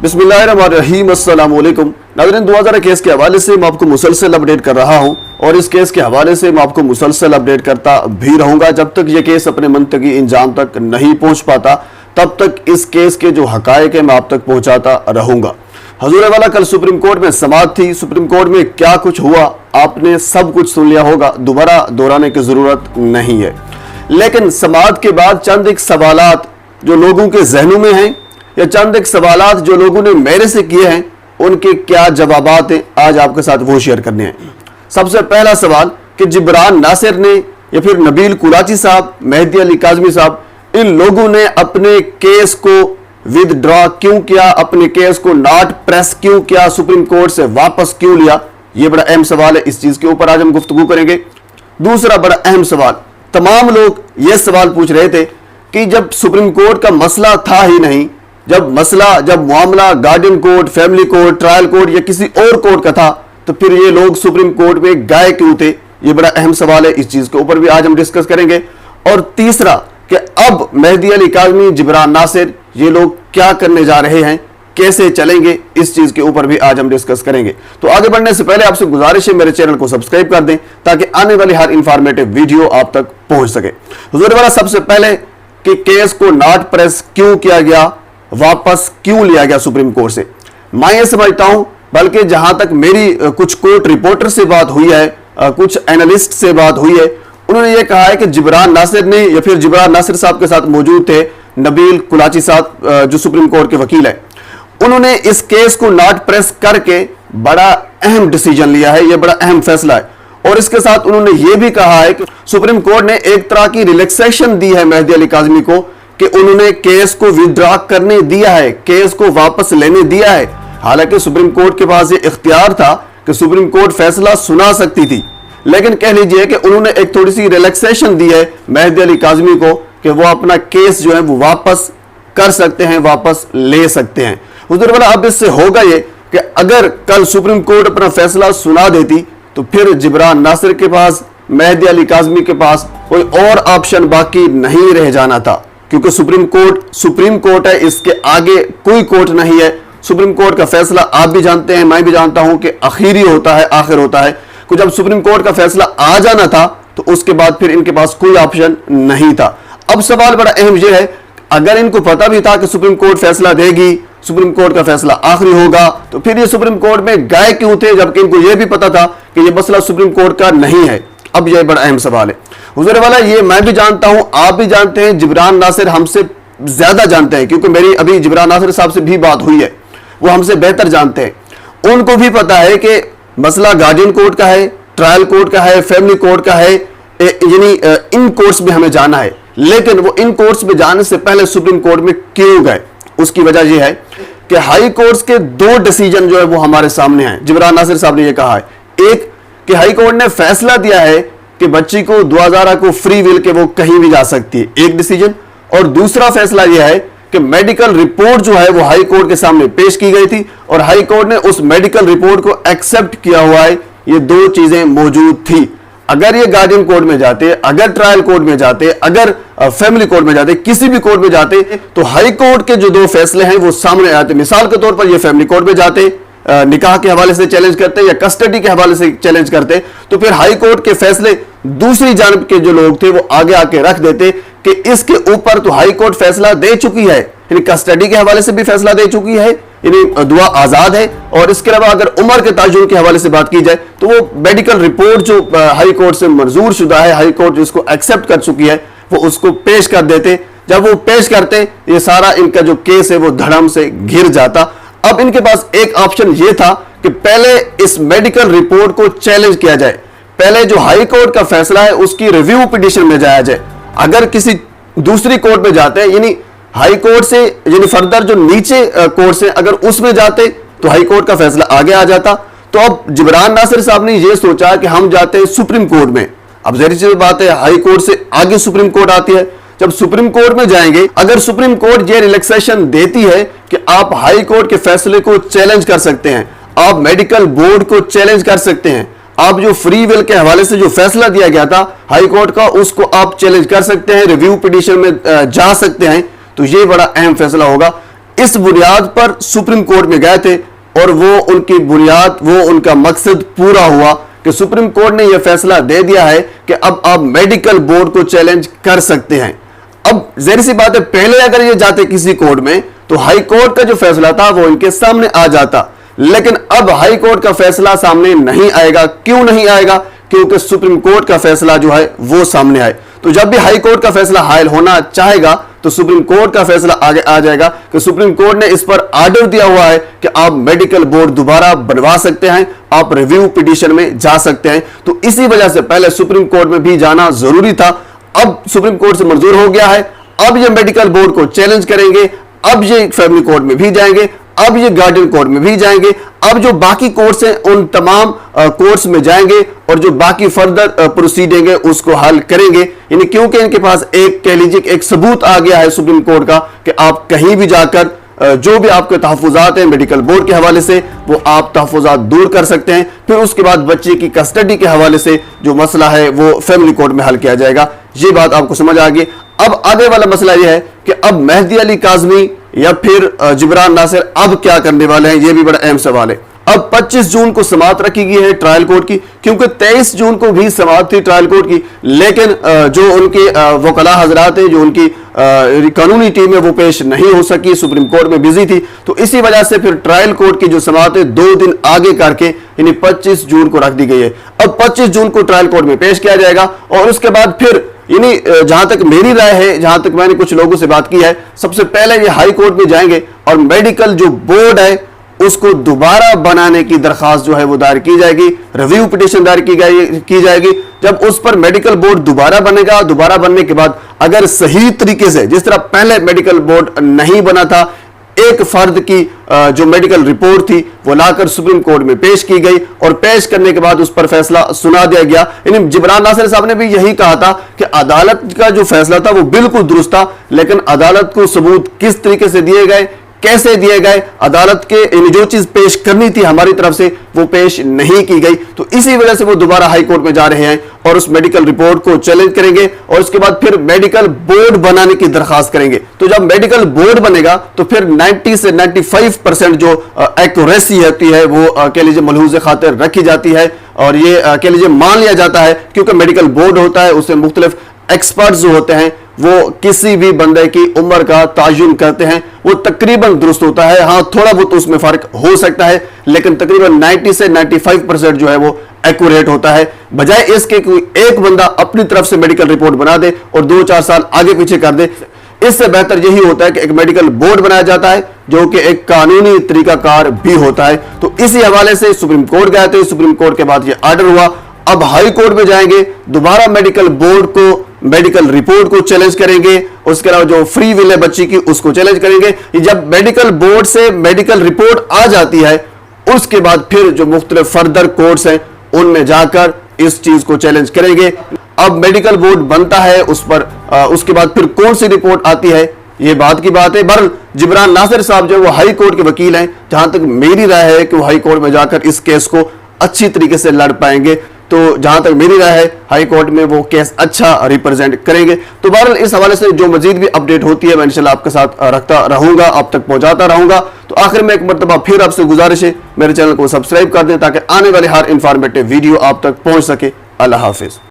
बिस्मिल्लाहिर्रहमानिर्रहीम, अस्सलाम वालेकुम। नाज़रीन, 2000 केस के हवाले से मैं आपको मुसलसल अपडेट कर रहा हूं और इस केस के हवाले से मैं आपको मुसलसल अपडेट करता भी रहूंगा जब तक ये केस अपने मंतकी इंजाम तक नहीं पहुंच पाता। तब तक इस केस के जो हकायक है मैं आप तक पहुंचाता रहूंगा। हजूर वाला, कल सुप्रीम कोर्ट में समाअत थी। सुप्रीम कोर्ट में क्या कुछ हुआ आपने सब कुछ सुन लिया होगा, दोबारा दोहराने की जरूरत नहीं है। लेकिन समाअत के बाद चंद एक सवालात जो लोगों के जहनों में हैं या चंद एक सवालात जो लोगों ने मेरे से किए हैं, उनके क्या जवाबात हैं आज आपके साथ वो शेयर करने हैं। सबसे पहला सवाल कि जिब्रान नासिर ने या फिर नबील कुराची साहब, मेहदी अली काज़मी साहब, इन लोगों ने अपने केस को विदड्रॉ क्यों किया, अपने केस को नॉट प्रेस क्यों किया, सुप्रीम कोर्ट से वापस क्यों लिया? ये बड़ा अहम सवाल है। इस चीज के ऊपर आज हम गुफ्तगू करेंगे। दूसरा बड़ा अहम सवाल, तमाम लोग ये सवाल पूछ रहे थे कि जब सुप्रीम कोर्ट का मसला था ही नहीं, जब मामला guardian court, family court, trial court या किसी और कोर्ट का था, तो फिर ये लोग सुप्रीम कोर्ट में गए क्यों थे? ये बड़ा अहम सवाल है। इस चीज के ऊपर भी आज हम डिस्कस करेंगे। और तीसरा कि अब मेहदी अली काज़मी, जिब्रान नासिर, ये लोग क्या करने जा रहे हैं, कैसे चलेंगे, इस चीज के ऊपर भी आज हम डिस्कस करेंगे। तो आगे बढ़ने से पहले आपसे गुजारिश है मेरे चैनल को सब्सक्राइब कर दें ताकि आने वाली हर इंफॉर्मेटिव वीडियो आप तक पहुंच सके। हुजूर वाला, सबसे पहले कि केस को नॉट प्रेस क्यों किया गया, वापस क्यों लिया गया सुप्रीम कोर्ट से? मैं ये समझता हूं, बल्कि जहां तक मेरी कुछ कोर्ट रिपोर्टर से बात हुई है, कुछ एनालिस्ट से बात हुई है, उन्होंने ये कहा है कि जिब्रान नासिर ने या फिर जिब्रान नासिर साहब के साथ मौजूद थे नबील कुराची साहब, जो सुप्रीम कोर्ट के वकील है, उन्होंने इस केस को नॉट प्रेस करके बड़ा अहम डिसीजन लिया है। यह बड़ा अहम फैसला है। और इसके साथ उन्होंने यह भी कहा है कि सुप्रीम कोर्ट ने एक तरह की रिलैक्सेशन दी है मेहदी अली काज़मी को कि उन्होंने केस को विदड्रॉ करने दिया है, केस को वापस लेने दिया है। हालांकि सुप्रीम कोर्ट के पास ये इख्तियार था कि सुप्रीम कोर्ट फैसला सुना सकती थी, लेकिन कह लीजिए कि उन्होंने एक थोड़ी सी रिलैक्सेशन दी है मेहदी अली काज़मी को कि वो अपना केस जो है वो वापस कर सकते हैं, वापस ले सकते हैं। हुजूर वाला, अब इससे होगा ये कि अगर कल सुप्रीम कोर्ट अपना फैसला सुना देती तो फिर जिब्रान नासिर के पास, मेहदी अली काज़मी के पास कोई और ऑप्शन बाकी नहीं रह जाना था, क्योंकि सुप्रीम कोर्ट है, इसके आगे कोई कोर्ट नहीं है। सुप्रीम कोर्ट का फैसला आप भी जानते हैं, मैं भी जानता हूं कि आखिरी होता है, आखिर होता है। तो जब सुप्रीम कोर्ट का फैसला आ जाना था तो उसके बाद फिर इनके पास कोई ऑप्शन नहीं था। अब सवाल बड़ा अहम यह है, अगर इनको पता भी था कि सुप्रीम कोर्ट फैसला देगी, सुप्रीम कोर्ट का फैसला आखिरी होगा, तो फिर ये सुप्रीम कोर्ट में गए क्यों थे, जबकि इनको यह भी पता था कि यह मसला सुप्रीम कोर्ट का नहीं है? अब यह बड़ा अहम सवाल है। हुजूर वाला, ये मैं भी जानता हूं, आप भी जानते हैं, जिब्रान नासिर हमसे ज्यादा जानते हैं, क्योंकि मेरी अभी जिब्रान नासिर साहब से भी बात हुई है, वो हमसे बेहतर जानते हैं। उनको भी पता है कि मसला गार्डियन कोर्ट का है, ट्रायल कोर्ट का है, फैमिली कोर्ट का है, यानी इन कोर्ट्स में हमें जाना है। लेकिन वो इन कोर्ट्स में जाने से पहले सुप्रीम कोर्ट में क्यों गए? उसकी वजह यह है कि हाई कोर्ट्स के दो डिसीजन जो है वो हमारे सामने हैं। जिब्रान नासिर साहब ने यह कहा है, एक कि हाई कोर्ट ने फैसला दिया है कि बच्ची को 2000 को फ्री विल के वो कहीं भी जा सकती है, एक डिसीजन। और दूसरा फैसला यह है कि मेडिकल रिपोर्ट जो है वो हाई कोर्ट के सामने पेश की गई थी और हाई कोर्ट ने उस मेडिकल रिपोर्ट को एक्सेप्ट किया हुआ है। ये दो चीजें मौजूद थी। अगर ये गार्डियन कोर्ट में जाते, अगर ट्रायल कोर्ट में जाते, अगर फैमिली कोर्ट में जाते, किसी भी कोर्ट में जाते, तो हाई कोर्ट के जो दो फैसले हैं वो सामने आते। मिसाल के तौर पर ये फैमिली कोर्ट में जाते, निकाह के हवाले से चैलेंज करते या कस्टडी के हवाले से चैलेंज करते, तो फिर हाई कोर्ट के फैसले दूसरी जानब के जो लोग थे वो आगे आके रख देते कि इसके ऊपर तो हाई कोर्ट फैसला दे चुकी है, यानी कस्टडी के हवाले से भी फैसला दे चुकी है, यानी दुआ आजाद है। और इसके अलावा अगर उम्र के ताजुर के हवाले से बात की जाए तो वो मेडिकल रिपोर्ट जो हाई कोर्ट से मंजूर शुदा है, हाई कोर्ट जिसको एक्सेप्ट कर चुकी है, वो उसको पेश कर देते। जब वो पेश करते, ये सारा इनका जो केस है वो धड़म से घिर जाता। अब इनके पास एक ऑप्शन ये था कि पहले इस मेडिकल रिपोर्ट को चैलेंज किया जाए, पहले जो हाई कोर्ट का फैसला है उसकी रिव्यू पिटीशन में जाया जाए। अगर किसी दूसरी कोर्ट में जाते हैं, यानी हाई कोर्ट से, यानी फर्दर जो नीचे कोर्ट से अगर उसमें जाते तो हाई कोर्ट का फैसला आगे आ जाता। तो अब जिब्रान नासिर साहब ने यह सोचा कि हम जाते हैं सुप्रीम कोर्ट में। अब जहरी सी बात है, हाई कोर्ट से आगे सुप्रीम कोर्ट आती है। जब सुप्रीम कोर्ट में जाएंगे, अगर सुप्रीम कोर्ट ये रिलैक्सेशन देती है कि आप हाई कोर्ट के फैसले को चैलेंज कर सकते हैं, आप मेडिकल बोर्ड को चैलेंज कर सकते हैं, आप जो फ्री विल के हवाले से जो फैसला दिया गया था हाई कोर्ट का, उसको आप चैलेंज कर सकते हैं, रिव्यू पिटीशन में जा सकते हैं, तो ये बड़ा अहम फैसला होगा। इस बुनियाद पर सुप्रीम कोर्ट में गए थे और वो उनकी बुनियाद, वो उनका मकसद पूरा हुआ कि सुप्रीम कोर्ट ने यह फैसला दे दिया है कि अब आप मेडिकल बोर्ड को चैलेंज कर सकते हैं। अब ज़ाहिर सी बात है, पहले अगर ये जाते किसी कोर्ट में तो हाई कोर्ट का जो फैसला था वो इनके सामने आ जाता, लेकिन अब हाई कोर्ट का फैसला सामने नहीं आएगा। क्यों नहीं आएगा? क्योंकि सुप्रीम कोर्ट का फैसला जो है वो सामने आए। तो जब भी हाई कोर्ट का फैसला हायल होना चाहेगा तो सुप्रीम कोर्ट का फैसला आगे आ जाएगा कि सुप्रीम कोर्ट ने इस पर आर्डर दिया हुआ है कि आप मेडिकल बोर्ड दोबारा बनवा सकते हैं, आप रिव्यू पिटीशन में जा सकते हैं। तो इसी वजह से पहले सुप्रीम कोर्ट में भी जाना जरूरी था। अब सुप्रीम कोर्ट से मंजूर हो गया है, अब ये मेडिकल बोर्ड को चैलेंज करेंगे, अब ये फैमिली कोर्ट में भी जाएंगे, अब ये गार्डियन कोर्ट में भी जाएंगे, अब जो बाकी कोर्ट्स हैं उन तमाम कोर्ट्स में जाएंगे और जो बाकी फर्दर प्रोसीडिंग है उसको हल करेंगे। यानी क्योंकि इनके पास एक, कह लीजिए, एक सबूत आ गया है सुप्रीम कोर्ट का कि आप कहीं भी जाकर जो भी आपके तहफ़्फ़ुज़ात हैं मेडिकल बोर्ड के हवाले से वो आप तहफ़्फ़ुज़ात दूर कर सकते हैं। फिर उसके बाद बच्चे की कस्टडी के हवाले से जो मसला है वो फैमिली कोर्ट में हल किया जाएगा। ये बात आपको समझ आ गई। अब आगे वाला मसला यह है कि अब मेहदी अली काज़मी या फिर जिब्रान नासिर अब क्या करने वाले हैं, ये भी बड़ा अहम सवाल है। अब 25 जून को समाअत रखी गई है ट्रायल कोर्ट की, क्योंकि 23 जून को भी समाअत थी ट्रायल कोर्ट की, लेकिन जो उनके वकला हजरात हैं, जो उनकी कानूनी टीम है वो पेश नहीं हो सकी, सुप्रीम कोर्ट में बिजी थी। तो इसी वजह से फिर ट्रायल कोर्ट की जो समाअत है 2 दिन आगे करके यानी 25 जून को रख दी गई है। अब 25 जून को ट्रायल कोर्ट में पेश किया जाएगा और उसके बाद फिर यानी जहां तक मेरी राय है, जहां तक मैंने कुछ लोगों से बात की है, सबसे पहले ये हाई कोर्ट में जाएंगे और मेडिकल जो बोर्ड है उसको दोबारा बनाने की दरखास्त जो है वो दायर की जाएगी, रिव्यू पिटीशन दायर की जाएगी। जब उस पर मेडिकल बोर्ड दोबारा बनेगा, दोबारा बनने के बाद अगर सही तरीके से, जिस तरह पहले मेडिकल बोर्ड नहीं बना था, एक फर्द की जो मेडिकल रिपोर्ट थी वो लाकर सुप्रीम कोर्ट में पेश की गई और पेश करने के बाद उस पर फैसला सुना दिया गया। यानी जिब्रान नासिर साहब ने भी यही कहा था कि अदालत का जो फैसला था वो बिल्कुल दुरुस्त था, लेकिन अदालत को सबूत किस तरीके से दिए गए, कैसे दिए गए, अदालत के जो चीज पेश करनी थी हमारी तरफ से वो पेश नहीं की गई। तो इसी वजह से वो दोबारा हाई कोर्ट में जा रहे हैं और उस मेडिकल रिपोर्ट को चैलेंज करेंगे और उसके बाद फिर मेडिकल बोर्ड बनाने की दरखास्त करेंगे। तो जब मेडिकल बोर्ड बनेगा तो फिर 90 से 95% जो एक्यूरेसी होती है वो कह लीजिए मलहूज़ खातिर रखी जाती है और ये कह लीजिए मान लिया जाता है, क्योंकि मेडिकल बोर्ड होता है, उससे मुख्तलिफ एक्सपर्ट्स जो होते हैं वो किसी भी बंदे की उम्र का तायुन करते हैं, वो तकरीबन दुरुस्त होता है। हाँ, थोड़ा बहुत उसमें फर्क हो सकता है, लेकिन तकरीबन 90 से 95% जो है वो एक्यूरेट होता है। बजाय इसके कोई एक बंदा अपनी तरफ से मेडिकल रिपोर्ट बना दे और 2-4 साल आगे पीछे कर दे, इससे बेहतर यही होता है कि एक मेडिकल बोर्ड बनाया जाता है जो कि एक कानूनी तरीकाकार भी होता है। तो इसी हवाले से सुप्रीम कोर्ट गए थे, सुप्रीम कोर्ट के बाद ये आर्डर हुआ। अब हाई कोर्ट में जाएंगे, दोबारा मेडिकल बोर्ड को, मेडिकल रिपोर्ट को चैलेंज करेंगे, उसके अलावा जो फ्री विल है बच्ची की उसको चैलेंज करेंगे। जब मेडिकल बोर्ड से मेडिकल रिपोर्ट आ जाती है उसके बाद फिर जो मुख्तलिफ फर्दर कोर्ट्स हैं उनमें जाकर इस चीज को चैलेंज करेंगे। अब मेडिकल बोर्ड बनता है, उस पर उसके बाद फिर कौन सी रिपोर्ट आती है ये बात की बात है। बहरहाल जिब्रान नासिर साहब जो वो हाई कोर्ट के वकील हैं, जहां तक मेरी राय है कि वो हाई कोर्ट में जाकर इस केस को अच्छी तरीके से लड़ पाएंगे। तो जहां तक मेरी राय है हाई कोर्ट में वो केस अच्छा रिप्रेजेंट करेंगे। तो बहरहाल इस हवाले से जो मजीद भी अपडेट होती है मैं इंशाल्लाह आपके साथ रखता रहूंगा, आप तक पहुंचाता रहूंगा। तो आखिर में एक मरतबा फिर आपसे गुजारिश है मेरे चैनल को सब्सक्राइब कर दें ताकि आने वाले हर इंफॉर्मेटिव वीडियो आप तक पहुंच सके। अल्लाह हाफिज।